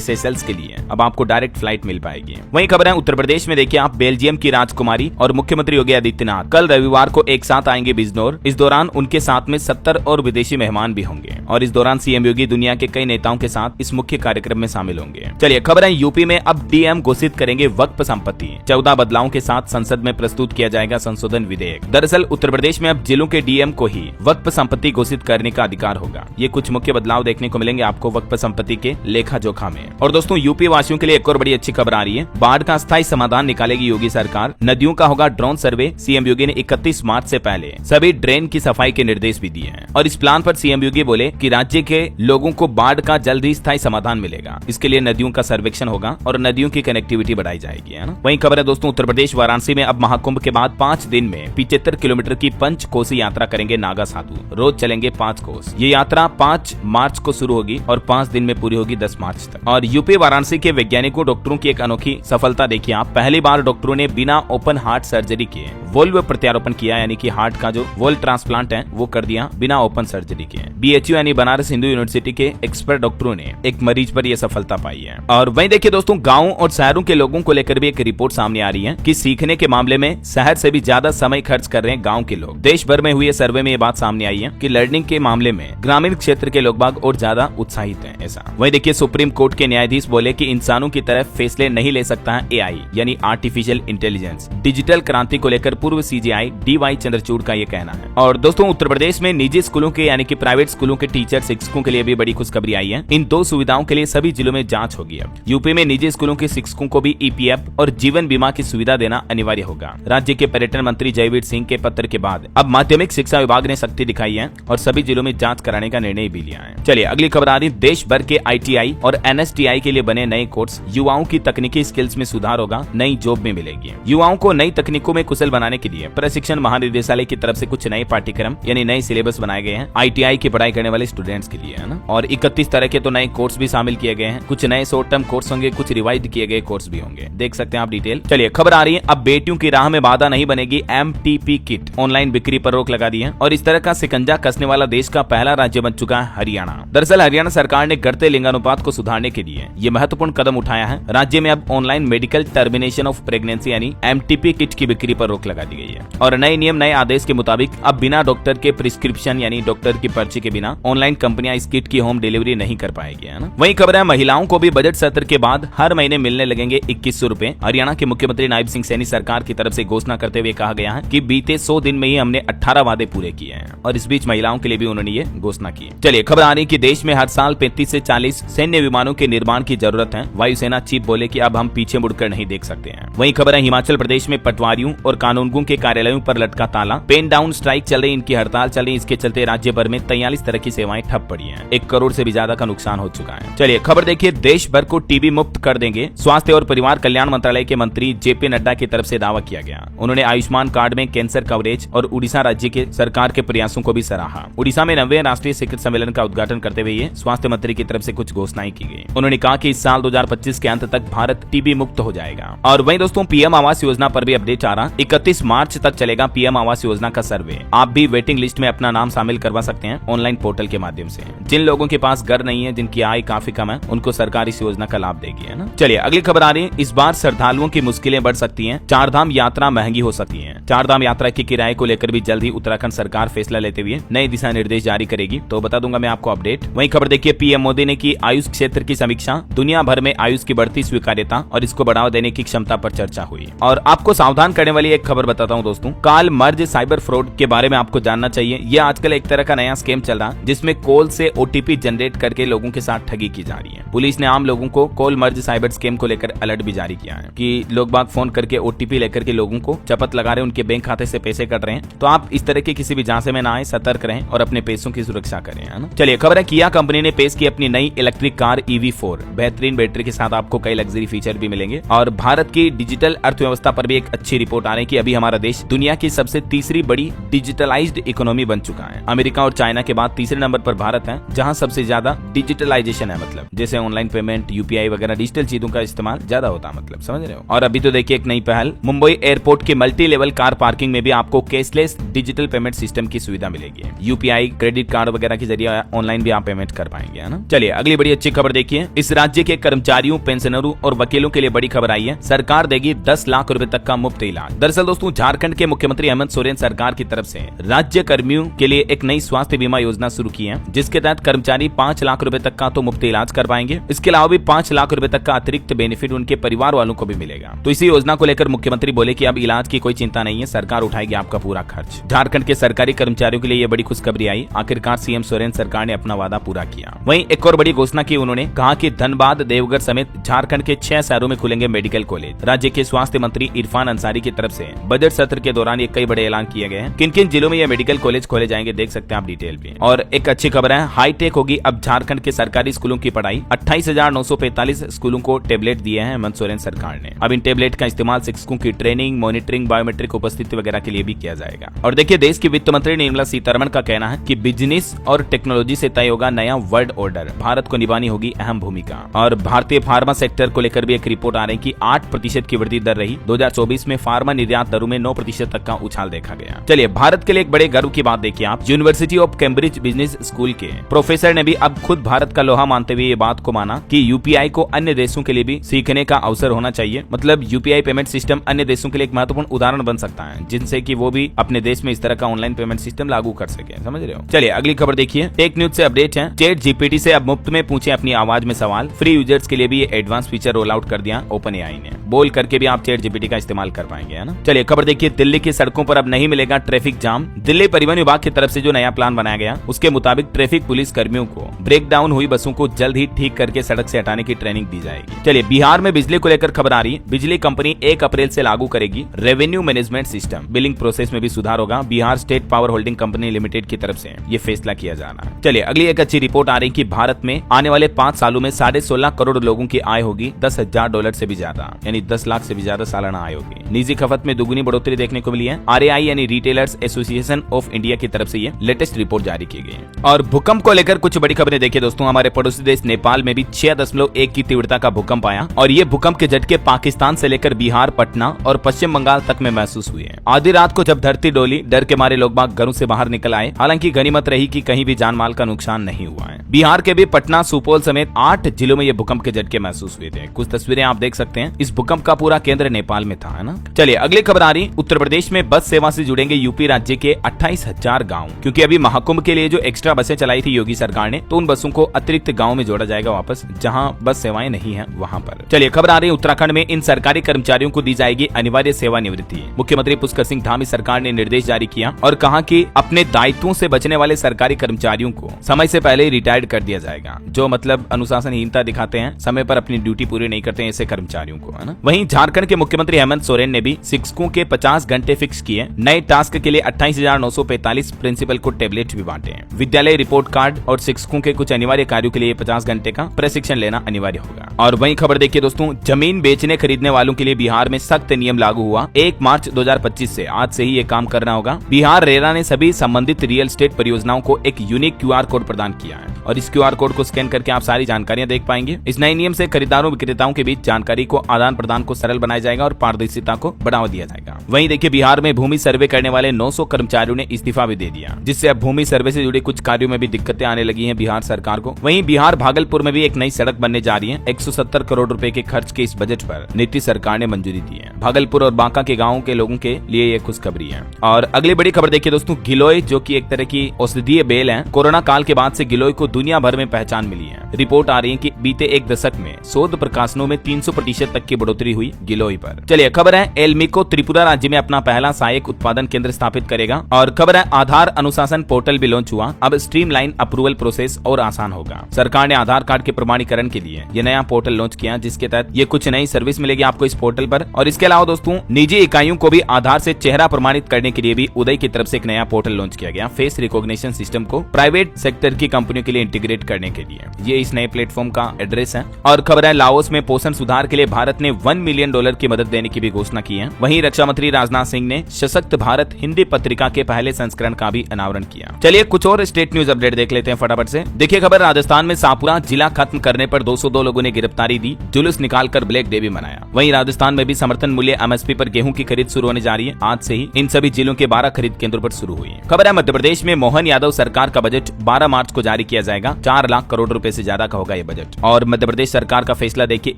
सेशल्स के लिए अब आपको डायरेक्ट फ्लाइट मिल पाएगी। वहीं खबर है उत्तर प्रदेश में देखिए आप, बेल्जियम की राजकुमारी और मुख्यमंत्री योगी आदित्यनाथ कल रविवार को एक साथ आएंगे बिजनौर। इस दौरान उनके साथ में 70 और विदेशी मेहमान भी होंगे और इस दौरान सीएम योगी दुनिया के कई नेताओं के साथ इस मुख्य कार्यक्रम में शामिल होंगे। चलिए खबर है यूपी में अब डीएम घोषित करेंगे वक्फ संपत्ति। 14 बदलावों के साथ संसद में प्रस्तुत किया जाएगा संशोधन विधेयक। दरअसल उत्तर प्रदेश में अब जिलों के डीएम को ही वक्फ संपत्ति घोषित करने का अधिकार होगा। ये कुछ मुख्य बदलाव देखने को मिलेंगे आपको वक्फ संपत्ति के लेखा जोखा में। और दोस्तों यूपी वासियों के लिए एक और बड़ी अच्छी खबर आ रही है, बाढ़ का अस्थायी समाधान निकालेगी योगी सरकार। नदियों का होगा ड्रोन सर्वे। सीएम योगी ने 31 मार्च से पहले सभी ड्रेन की सफाई के निर्देश भी दिए हैं और इस प्लान पर सीएम योगी बोले कि राज्य के लोगों को बाढ़ का जल्द ही स्थायी समाधान मिलेगा। इसके लिए नदियों का सर्वेक्षण होगा और नदियों की कनेक्टिविटी बढ़ाई जाएगी, है ना। वहीं खबर है दोस्तों उत्तर प्रदेश वाराणसी में अब महाकुंभ के बाद 5 दिन में 75 किलोमीटर की पंच कोसी यात्रा करेंगे नागा साधु। रोज चलेंगे 5 कोस। ये यात्रा 5 मार्च को शुरू होगी और 5 दिन में पूरी होगी 10 मार्च तक। और यूपी वाराणसी के वैज्ञानिकों डॉक्टरों की एक अनोखी सफलता देखिए आप, पहली बार डॉक्टरों ने बिना ओपन हार्ट सर्जरी के वोल्व प्रत्यारोपण किया, यानी कि हार्ट का जो वोल्व ट्रांसप्लांट है वो कर दिया बिना ओपन सर्जरी के। बीएचयू यानी बनारस हिंदू यूनिवर्सिटी के एक्सपर्ट डॉक्टरों ने एक मरीज पर यह सफलता पाई है। और वहीं देखिए दोस्तों गाँव और शहरों के लोगों को लेकर भी एक रिपोर्ट सामने आ रही है कि सीखने के मामले में शहर से भी ज्यादा समय खर्च कर रहे हैं गाँव के लोग। देश भर में हुए सर्वे में ये बात सामने आई है कि लर्निंग के मामले में ग्रामीण क्षेत्र के लोग बाग और ज्यादा उत्साहित हैं। ऐसा वहीं देखिए सुप्रीम कोर्ट के न्यायाधीश बोले कि इंसानों की तरह फैसले नहीं ले सकता है एआई यानी आर्टिफिशियल इंटेलिजेंस। डिजिटल क्रांति को लेकर पूर्व सीजीआई डीवाई चंद्रचूड़ का ये कहना है। और दोस्तों उत्तर प्रदेश में निजी स्कूलों के यानी कि प्राइवेट स्कूलों के टीचर शिक्षकों के लिए भी बड़ी खुशखबरी आई है। इन 2 सुविधाओं के लिए सभी जिलों में जांच होगी। अब यूपी में निजी स्कूलों के शिक्षकों को भी ईपीएफ और जीवन बीमा की सुविधा देना अनिवार्य होगा। राज्य के पर्यटन मंत्री जयवीर सिंह के पत्र के बाद अब माध्यमिक शिक्षा विभाग ने सख्ती दिखाई है और सभी जिलों में जांच कराने का निर्णय भी लिया है। चलिए अगली खबर आ रही, देश भर के आईटीआई और एनएसटीआई के लिए बने नए कोर्स। युवाओं की तकनीकी स्किल्स में सुधार होगा, नई जॉब में मिलेगी। युवाओं को नई तकनीकों में कुशल बनाने के लिए प्रशिक्षण महानिदेशालय की तरफ से कुछ नए पाठ्यक्रम यानी नए सिलेबस बनाए गए हैं आईटीआई की पढ़ाई करने वाले स्टूडेंट्स के लिए, है ना। और 31 तरह के तो नए कोर्स भी शामिल किए गए हैं। कुछ नए शॉर्ट टर्म कोर्स होंगे, कुछ रिवाइज किए गए कोर्स भी होंगे, देख सकते हैं आप डिटेल। चलिए खबर आ रही है, अब बेटियों की राह में बाधा नहीं बनेगी एमटीपी किट। ऑनलाइन बिक्री पर रोक लगा दी है और इस तरह का शिकंजा कसने वाला देश का पहला राज्य बन चुका है हरियाणा। दरअसल हरियाणा सरकार ने घटते लिंगानुपात को सुधारने के लिए ये महत्वपूर्ण कदम उठाया है। राज्य में अब online medical termination of pregnancy यानी एमटीपी किट की बिक्री पर रोक लगा दी गई है और नए नियम नए आदेश के मुताबिक अब बिना डॉक्टर के प्रिस्क्रिप्शन यानी डॉक्टर की पर्ची के बिना ऑनलाइन कंपनियां इस किट की होम डिलीवरी नहीं कर पाएगी, है ना। वहीं खबर है महिलाओं को भी बजट सत्र के बाद हर महीने मिलने लगेंगे 2100 रूपए। हरियाणा के मुख्यमंत्री नायब सिंह सैनी सरकार की तरफ से घोषणा करते हुए कहा गया है कि बीते 100 दिन में ही हमने 18 वादे पूरे किए हैं और इस बीच महिलाओं के लिए भी उन्होंने ये घोषणा की। चलिए खबर आ रही कि देश में हर साल 35 से 40 सैन्य विमानों के निर्माण की जरूरत है। वायुसेना चीफ बोले कि अब हम पीछे मुड़कर नहीं देख सकते हैं। वहीं खबर है हिमाचल प्रदेश में पटवारियों और कानूनगों के कार्यालयों पर लटका ताला। पेन डाउन स्ट्राइक चल रही, इनकी हड़ताल चल रही। इसके चलते राज्य भर में 43 तरह की सेवाएं ठप पड़ी हैं। 1 करोड़ से भी ज्यादा का नुकसान हो चुका है। चलिए खबर देखिए, देश भर को टीबी मुक्त कर देंगे। स्वास्थ्य और परिवार कल्याण मंत्रालय के मंत्री जेपी नड्डा की तरफ से दावा किया गया। उन्होंने आयुष्मान कार्ड में कैंसर कवरेज और उड़ीसा राज्य के सरकार के प्रयासों को भी सराहा। उड़ीसा में 90वें राष्ट्रीय शिखर सम्मेलन का उद्घाटन करते हुए ये स्वास्थ्य मंत्री की तरफ से कुछ घोषणाएं की गई। उन्होंने कहा कि इस साल 2025 के अंत तक भारत टीबी मुक्त हो जाएगा। और वहीं दोस्तों पीएम आवास योजना पर भी अपडेट आ रहा। 31 मार्च तक चलेगा पीएम आवास योजना का सर्वे। आप भी वेटिंग लिस्ट में अपना नाम शामिल करवा सकते हैं ऑनलाइन पोर्टल के माध्यम से। जिन लोगों के पास घर नहीं है, जिनकी आय काफी कम है, उनको सरकार इस योजना का लाभ देगी, है ना। चलिए अगली खबर आ रही है, इस बार श्रद्धालुओं की मुश्किलें बढ़ सकती हैं। 4 धाम यात्रा महंगी हो सकती है। 4 धाम यात्रा के किराए को लेकर भी जल्द ही उत्तराखंड सरकार फैसला लेते हुए नए दिशा निर्देश जारी करेगी, तो बता दूंगा मैं आपको अपडेट। वहीं खबर देखिए, पीएम मोदी ने की आयुष क्षेत्र की समीक्षा। दुनिया भर में आयुष की बढ़ती स्वीकार्यता और इसको बढ़ावा देने की क्षमता पर चर्चा हुई। और आपको सावधान करने वाली एक खबर बताता हूँ दोस्तों, कॉल मर्ज साइबर फ्रॉड के बारे में आपको जानना चाहिए। ये आजकल एक तरह का नया स्कैम चल रहा है जिसमें कॉल से ओटीपी जनरेट करके लोगों के साथ ठगी की जा रही है। पुलिस ने आम लोगों को कॉल मर्ज साइबर स्कैम को लेकर अलर्ट भी जारी किया है कि लोग बाग फोन करके ओटीपी लेकर के लोगों को चपत लगा रहे हैं, उनके बैंक खाते से पैसे कट रहे हैं। तो आप इस तरह के किसी भी झांसे में ना आए, सतर्क रहें और अपने पैसों की सुरक्षा करें, है ना। चलिए खबर है, किया कंपनी ने पेश की अपनी नई इलेक्ट्रिक कार EV4। बेहतरीन बैटरी के साथ आपको कई लग्जरी फीचर भी मिलेंगे और भारत की डिजिटल अर्थव्यवस्था पर भी एक अच्छी रिपोर्ट आ रही है कि अभी हमारा देश दुनिया की सबसे तीसरी बड़ी डिजिटलाइज्ड इकोनॉमी बन चुका है। अमेरिका और चाइना के बाद तीसरे नंबर पर भारत है, जहां सबसे ज्यादा डिजिटलाइजेशन है, मतलब जैसे ऑनलाइन पेमेंट, UPI वगैरह डिजिटल चीजों का इस्तेमाल ज्यादा होता है, मतलब समझ रहे हो। और अभी तो देखिए एक नई पहल, मुंबई एयरपोर्ट के मल्टी लेवल कार पार्किंग में भी आपको कैशलेस डिजिटल पेमेंट सिस्टम की सुविधा मिलेगी। UPI, क्रेडिट कार्ड वगैरह के जरिए ऑनलाइन भी आप पेमेंट कर पाएंगे, है ना। चलिए अगली बड़ी अच्छी खबर देखिए, इस राज्य के कर्मचारियों, पेंशनरों और वकीलों के लिए बड़ी खबर आई है। सरकार देगी 10 लाख रुपए तक का मुफ्त इलाज। दरअसल दोस्तों, झारखंड के मुख्यमंत्री हेमंत सोरेन सरकार की तरफ से राज्य कर्मियों के लिए एक नई स्वास्थ्य बीमा योजना शुरू की है, जिसके तहत कर्मचारी 5 लाख रुपए तक का तो मुफ्त इलाज कर पाएंगे। इसके अलावा भी 5 लाख रुपए तक का अतिरिक्त बेनिफिट उनके परिवार वालों को भी मिलेगा। तो इसी योजना को लेकर मुख्यमंत्री बोले कि अब इलाज की कोई चिंता नहीं है, सरकार उठाएगी आपका पूरा खर्च। झारखंड के सरकारी कर्मचारियों के लिए यह बड़ी खुशखबरी आई। आखिरकार सीएम सोरेन सरकार ने अपना वादा पूरा किया। वहीं एक और बड़ी घोषणा की उन्होंने, कहा कि धनबाद, देवघर समेत झारखंड के 6 शहरों में खुलेंगे मेडिकल कॉलेज। राज्य के स्वास्थ्य मंत्री इरफान अंसारी की तरफ से बजट सत्र के दौरान ये कई बड़े ऐलान किए गए हैं। किन किन जिलों में ये मेडिकल कॉलेज खोले जाएंगे देख सकते हैं आप डिटेल में। और एक अच्छी खबर है, हाईटेक होगी अब झारखंड के सरकारी स्कूलों की पढ़ाई। 28,945 स्कूलों को टेबलेट दिए हैं हेमंत सोरेन सरकार ने। अब इन टेबलेट का इस्तेमाल शिक्षकों की ट्रेनिंग, मॉनिटरिंग, बायोमेट्रिक उपस्थिति वगैरह के लिए भी किया जाएगा। और देखिए, देश की वित्त मंत्री निर्मला सीतारमण का कहना है कि बिजनेस और टेक्नोलॉजी से तय होगा नया वर्ल्ड ऑर्डर। भारत को निभानी होगी अहम भूमिका। और भारतीय फार्मा सेक्टर को लेकर भी एक रिपोर्ट आ रही है कि 8% की वृद्धि दर रही। 2024 में फार्मा निर्यात दरों में 9% तक का उछाल देखा गया। चलिए भारत के लिए एक बड़े गर्व की बात देखिए आप, university of Cambridge business school के प्रोफेसर ने भी अब खुद भारत का लोहा मानते हुए ये बात को माना कि UPI को अन्य देशों के लिए भी सीखने का अवसर होना चाहिए। मतलब UPI पेमेंट सिस्टम अन्य देशों के लिए एक महत्वपूर्ण उदाहरण बन सकता है, जिनसे कि वो भी अपने देश में इस तरह का ऑनलाइन पेमेंट सिस्टम लागू कर सके, समझ रहे हो। चलिए अगली खबर देखिए, टेक न्यूज से अपडेट है। ChatGPT से अब मुफ्त में पूछे अपनी आवाज में सवाल। फ्री यूजर्स के लिए भी ये एडवांस फीचर रोल आउट कर दिया OpenAI ने। बोल करके भी आप ChatGPT का इस्तेमाल कर पाएंगे, है ना। चलिए खबर देखिए, दिल्ली की सड़कों पर अब नहीं मिलेगा ट्रैफिक जाम। दिल्ली परिवहन विभाग की तरफ से जो नया प्लान बनाया गया, उसके मुताबिक ट्रैफिक पुलिस कर्मियों को ब्रेक डाउन हुई बसों को जल्द ही ठीक करके सड़क से हटाने की ट्रेनिंग दी जाएगी। चलिए बिहार में बिजली को लेकर खबर आ रही है। बिजली कंपनी 1 अप्रैल से लागू करेगी revenue management system. Billing process में भी सुधार होगा। Bihar state power holding company limited की तरफ से ये फैसला किया जा रहा है। चलिए अगली एक अच्छी रिपोर्ट आ रही है कि भारत में आने वाले 5 सालों में 16.5 करोड़ लोगों की आय होगी $10,000 से भी ज्यादा, यानी 10 लाख से भी ज्यादा सालाना आय होगी। निजी खपत में दुगुनी बढ़ोतरी देखने को मिली है। RAI यानी रिटेलर्स एसोसिएशन ऑफ इंडिया की तरफ से ये लेटेस्ट रिपोर्ट जारी की गई है। और भूकंप को लेकर कुछ बड़ी खबरें देखिए दोस्तों, हमारे पड़ोसी देश नेपाल में भी 6.1 की तीव्रता का भूकंप आया और ये भूकंप के झटके पाकिस्तान से लेकर बिहार, पटना और पश्चिम बंगाल तक में महसूस हुए हैं। आधी रात को जब धरती डोली, डर के मारे लोग बाग घरों से बाहर निकल आए। हालांकि गनीमत रही कि कहीं भी जान माल का नुकसान नहीं हुआ है। बिहार के भी पटना, सुपौल समेत 8 जिलों में ये भूकंप के झटके महसूस हुए थे। कुछ तस्वीरें आप देख सकते हैं। इस भूकंप का पूरा केंद्र नेपाल में था, है ना। चलिए अगली खबर आ रही, उत्तर प्रदेश में बस सेवा से जुड़ेंगे यूपी राज्य के 28,000 गाँव। क्योंकि अभी महाकुंभ के लिए जो एक्स्ट्रा बसें चलाई थी योगी सरकार ने, तो उन बसों को अतिरिक्त गाँव में जोड़ा जाएगा वापस, जहाँ बस सेवाएं नहीं है वहाँ पर। चलिए खबर आ रही है, उत्तराखंड में इन सरकारी कर्मचारियों को दी जाएगी अनिवार्य सेवानिवृत्ति। मुख्यमंत्री पुष्कर सिंह धामी सरकार ने निर्देश जारी किया और कहा कि अपने दायित्वों से बचने वाले सरकारी कर्मचारियों को समय से पहले ही रिटायर्ड कर दिया जाएगा। जो मतलब अनुशासनहीनता दिखाते हैं, समय पर अपनी ड्यूटी पूरी नहीं करते हैं, ऐसे कर्मचारियों को, है ना। वहीं झारखंड के मुख्यमंत्री हेमंत सोरेन ने भी शिक्षकों के 50 घंटे फिक्स किए। नए टास्क के लिए 28,945 प्रिंसिपल को टेबलेट भी बांटे हैं। विद्यालय रिपोर्ट कार्ड और शिक्षकों के कुछ अनिवार्य कार्यों के लिए 50 घंटे का प्रशिक्षण लेना अनिवार्य होगा। और वहीं खबर देखिए दोस्तों, जमीन बेचने खरीदने वालों के लिए बिहार में सख्त नियम लागू हुआ 1 मार्च 2025 से। आज से ही ये काम करना होगा। बिहार रेरा ने सभी संबंधित रियल एस्टेट परियोजनाओं को एक यूनिक QR कोड प्रदान किया है और इस QR कोड को स्कैन करके आप सारी जानकारियां देख पाएंगे। इस नए नियम से खरीदारों विक्रेताओं के बीच जानकारी को आदान प्रदान को सरल बनाया जाएगा और पारदर्शिता को बढ़ावा दिया जाएगा। वहीं देखिए, बिहार में भूमि सर्वे करने वाले 900 कर्मचारियों ने इस्तीफा भी दे दिया, जिससे अब भूमि सर्वे से जुड़े कुछ कार्यों में भी दिक्कतें आने लगी हैं बिहार सरकार को। वहीं बिहार भागलपुर में भी एक नई सड़क बनने जा रही है। 170 करोड़ रुपए के खर्च के इस बजट पर नीतीश सरकार ने मंजूरी दी है। भागलपुर और बांका के गाँव के लोगों के लिए ये खुशखबरी है। और अगली बड़ी खबर देखिए दोस्तों, गिलोय जो की एक तरह की औषधीय बेल है। कोरोना काल के बाद से गिलोय को दुनिया भर में पहचान मिली है। रिपोर्ट आ रही है कि बीते एक दशक में शोध प्रकाशनों में 300% तक की बढ़ोतरी बढ़ोतरी हुई गिलोय पर। चलिए खबर है एल्मिको त्रिपुरा राज्य में अपना पहला सहायक उत्पादन केंद्र स्थापित करेगा। और खबर है आधार अनुशासन पोर्टल भी लॉन्च हुआ, अब स्ट्रीमलाइन अप्रूवल प्रोसेस और आसान होगा। सरकार ने आधार कार्ड के प्रमाणीकरण के लिए ये नया पोर्टल लॉन्च किया, जिसके तहत ये कुछ नई सर्विस मिलेगी आपको इस पोर्टल पर। और इसके अलावा दोस्तों निजी इकाइयों को भी आधार से चेहरा प्रमाणित करने के लिए भी उदय की तरफ से एक नया पोर्टल लॉन्च किया गया, फेस रिकॉग्निशन सिस्टम को प्राइवेट सेक्टर की कंपनियों के लिए इंटीग्रेट करने के लिए। ये इस नए प्लेटफॉर्म का एड्रेस है। और खबर है लाओस में पोषण सुधार के लिए भारत ने $1 मिलियन की मदद देने की भी घोषणा की है। वहीं रक्षा मंत्री राजनाथ सिंह ने सशक्त भारत हिंदी पत्रिका के पहले संस्करण का भी अनावरण किया। चलिए कुछ और स्टेट न्यूज अपडेट देख लेते हैं फटाफट से। देखिए खबर राजस्थान में शाहपुरा जिला खत्म करने पर 202 लोगों ने गिरफ्तारी दी, जुलूस निकालकर ब्लैक डे भी मनाया। वहीं राजस्थान में भी समर्थन मूल्य MSP पर गेहूं की खरीद शुरू होने जा रही है। आज से ही इन सभी जिलों के 12 खरीद केंद्रों पर शुरू हुई है। खबर है मध्य प्रदेश में मोहन यादव सरकार का बजट 12 मार्च को जारी किया जाएगा। 4 लाख करोड़ रुपए से ज्यादा का होगा ये बजट। और मध्य प्रदेश सरकार का फैसला देखिए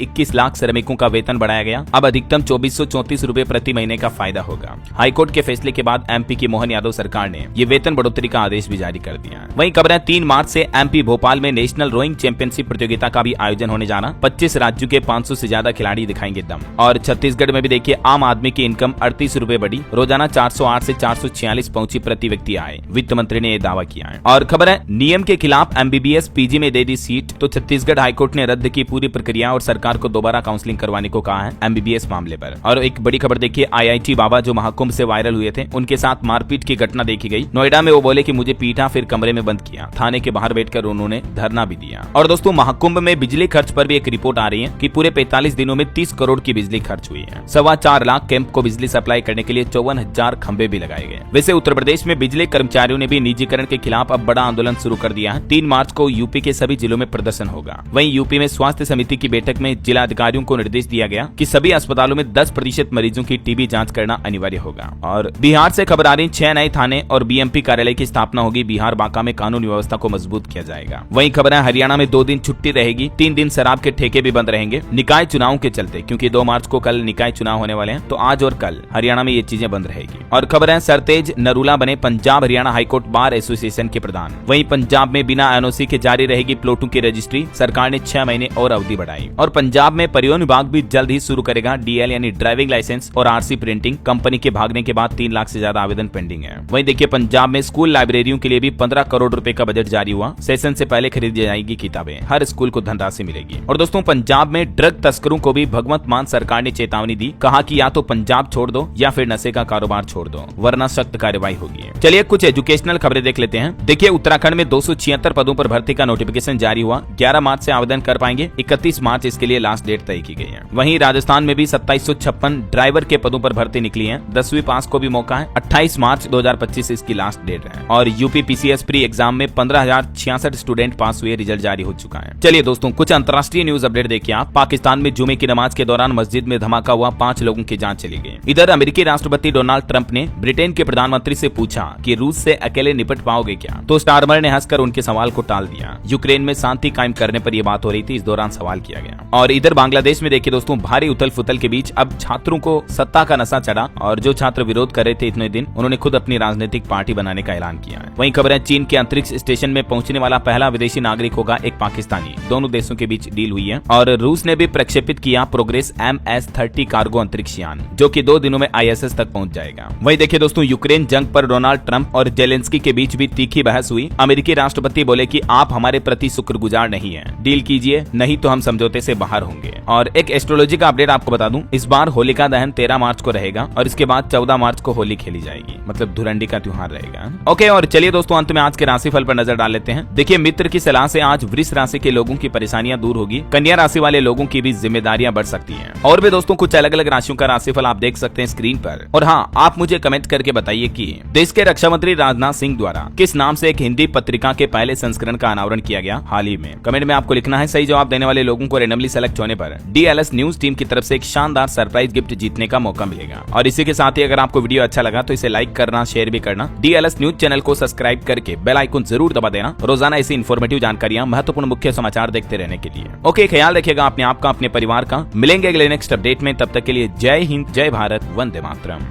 21 लाख श्रमिकों का वेतन बढ़ाया गया, अब अधिकतम 2434 रुपए प्रति महीने का फायदा होगा। हाईकोर्ट के फैसले के बाद MP की मोहन यादव सरकार ने ये वेतन बढ़ोतरी का आदेश भी जारी कर दिया। वहीं खबर है 3 मार्च से MP भोपाल में नेशनल रोइंग चैंपियनशिप प्रतियोगिता का भी आयोजन होने जाना। 25 राज्यों के 500 से ज्यादा खिलाड़ी दिखाएंगे दम। और छत्तीसगढ़ में भी देखिए आम आदमी की इनकम 38 रुपए बढ़ी, रोजाना 408 से 446 पहुंची प्रति व्यक्ति आए, वित्त मंत्री ने यह दावा किया है। और खबर है नियम के खिलाफ MBBS PG में दे दी सीट, तो छत्तीसगढ़ हाईकोर्ट ने रद्द की पूरी प्रक्रिया और सरकार को दोबारा काउंसलिंग करवाने को कहा है MBBS मामले पर। और एक बड़ी खबर देखिए IIT बाबा जो महाकुंभ से वायरल हुए थे, उनके साथ मारपीट की घटना देखी गई। नोएडा में वो बोले कि मुझे पीटा, फिर कमरे में बंद किया। थाने के बाहर बैठकर उन्होंने धरना भी दिया। और दोस्तों महाकुंभ में बिजली खर्च पर भी एक रिपोर्ट आ रही है कि पूरे 45 दिनों में 30 करोड़ की बिजली खर्च हुई है। 4.25 लाख कैंप को बिजली सप्लाई करने के लिए 54,000 खंभे भी लगाए गए। वैसे उत्तर प्रदेश में बिजली कर्मचारियों ने भी निजीकरण के खिलाफ अब बड़ा आंदोलन शुरू कर दिया है। 3 मार्च को यूपी के सभी जिलों में प्रदर्शन होगा। वहीं यूपी में स्वास्थ्य समिति की बैठक में जिला अधिकारियों को निर्देश दिया गया कि सभी अस्पतालों में 10% मरीजों की टीबी जांच करना अनिवार्य होगा। और बिहार से खबर आ रही 6 नए थाने और BMP कार्यालय की स्थापना होगी। बिहार बांका में कानून व्यवस्था को मजबूत किया जाएगा। वहीं खबर है हरियाणा में 2 दिन छुट्टी रहेगी, 3 दिन शराब के ठेके भी बंद रहेंगे निकाय चुनाव के चलते, क्योंकि 2 मार्च को कल निकाय चुनाव होने वाले हैं, तो आज और कल हरियाणा में ये चीजें बंद रहेगी। और खबर है सरतेज नरूला बने Punjab Haryana high court bar association के प्रधान। वहीं पंजाब में बिना NOC के जारी रहेगी प्लॉटों की रजिस्ट्री, सरकार ने 6 महीने और अवधि बढ़ाई। और पंजाब में परिवहन विभाग भी जल्द ही शुरू करेगा DL यानी ड्राइविंग लाइसेंस और RC प्रिंटिंग। कंपनी के भागने के बाद 3 लाख से ज्यादा आवेदन पेंडिंग है। वहीं देखिए पंजाब में स्कूल लाइब्रेरियों के लिए भी 15 करोड़ रुपए का बजट जारी हुआ। सेशन से पहले खरीदी जाएगी किताबें, हर स्कूल को धनराशि मिलेगी। और दोस्तों पंजाब में ड्रग तस्करों को भी भगवंत मान सरकार ने चेतावनी दी, कहा कि या तो पंजाब छोड़ दो या फिर नशे का कारोबार छोड़ दो, वरना सख्त कार्रवाई होगी। चलिए कुछ एजुकेशनल खबरें देख लेते हैं। देखिए उत्तराखंड में 276 पदों पर भर्ती का नोटिफिकेशन जारी हुआ। 11 मार्च से आवेदन कर पाएंगे, 31 मार्च इसके लिए लास्ट डेट तय की गई है। वहीं राजस्थान में भी 2756 ड्राइवर के पदों पर भर्ती निकली है। 10वीं पास को भी मौका है, 28 मार्च 2025 इसकी लास्ट डेट है। और यूपी PCS प्री एग्जाम में 15,066 स्टूडेंट पास हुए, रिजल्ट जारी हो चुका है। चलिए दोस्तों कुछ अंतर्राष्ट्रीय न्यूज अपडेट देखिए आप। पाकिस्तान में जुमे की नमाज के दौरान मस्जिद में धमाका हुआ, 5 लोगों की जान चली गई। इधर अमेरिकी राष्ट्रपति डोनाल्ड ट्रंप ने ब्रिटेन के प्रधानमंत्री से पूछा कि रूस से अकेले निपट पाओगे क्या, तो स्टारमर ने हंसकर उनके सवाल को टाल दिया। यूक्रेन में शांति कायम करने पर यह बात हो रही थी, इस दौरान सवाल किया गया। और इधर बांग्लादेश में देखिए दोस्तों भारी उथल फुथल के बीच अब छात्रों को सत्ता का नशा चढ़ा, और जो छात्र विरोध कर रहे थे इतने दिन, उन्होंने खुद अपनी राजनीतिक पार्टी बनाने का ऐलान किया है। वहीं खबर है चीन के अंतरिक्ष स्टेशन में पहुंचने वाला पहला विदेशी नागरिक होगा एक पाकिस्तानी। दोनों देशों के बीच डील हुई है। और रूस ने भी प्रक्षेपित किया प्रोग्रेस MS-30 कार्गो अंतरिक्ष यान, जो कि 2 दिनों में ISS तक पहुंच जाएगा। वहीं देखिए दोस्तों यूक्रेन जंग पर डोनाल्ड ट्रंप और जेलेंस्की के बीच भी तीखी बहस हुई। अमेरिकी राष्ट्रपति बोले कि आप हमारे प्रति शुक्रगुजार नहीं है, डील कीजिए नहीं तो हम समझौते से बाहर होंगे। और एक एस्ट्रोलॉजी का अपडेट आपको बता दूं, इस बार होलिका दहन 13 मार्च को रहेगा और इसके बाद 14 मार्च को होली खेली जाएगी, मतलब धुरंडी का त्योहार रहेगा। ओके, और चलिए दोस्तों अंत में आज के राशिफल पर नजर डाल लेते हैं। देखिए मित्र की सलाह से आज वृष राशि के लोगों की परेशानियां दूर होगी। कन्या राशि वाले लोगों की भी जिम्मेदारियां बढ़ सकती हैं। और भी दोस्तों कुछ अलग अलग राशियों का राशिफल आप देख सकते हैं स्क्रीन पर। और हाँ, आप मुझे कमेंट करके बताइए कि देश के रक्षा मंत्री राजनाथ सिंह द्वारा किस नाम से एक हिंदी पत्रिका के पहले संस्करण का अनावरण किया गया हाल ही में। कमेंट में आपको लिखना है। सही जवाब देने वाले लोगों को रैंडमली सेलेक्ट होने पर DLS न्यूज टीम की तरफ से एक शानदार सरप्राइज गिफ्ट जीतने का मौका मिलेगा। और इसी के साथ ही अगर आपको वीडियो अच्छा लगा तो इसे लाइक करना, शेयर भी करना। DLS न्यूज चैनल को सब्सक्राइब करके बेल आइकन जरूर दबा देना, रोजाना ऐसी इन्फॉर्मेटिव जानकारियां, महत्वपूर्ण मुख्य समाचार देखते रहने के लिए। ओके, ख्याल रखिएगा अपने आप का, अपने परिवार का। मिलेंगे अगले नेक्स्ट अपडेट में, तब तक के लिए जय हिंद, जय भारत, वंदे मातरम।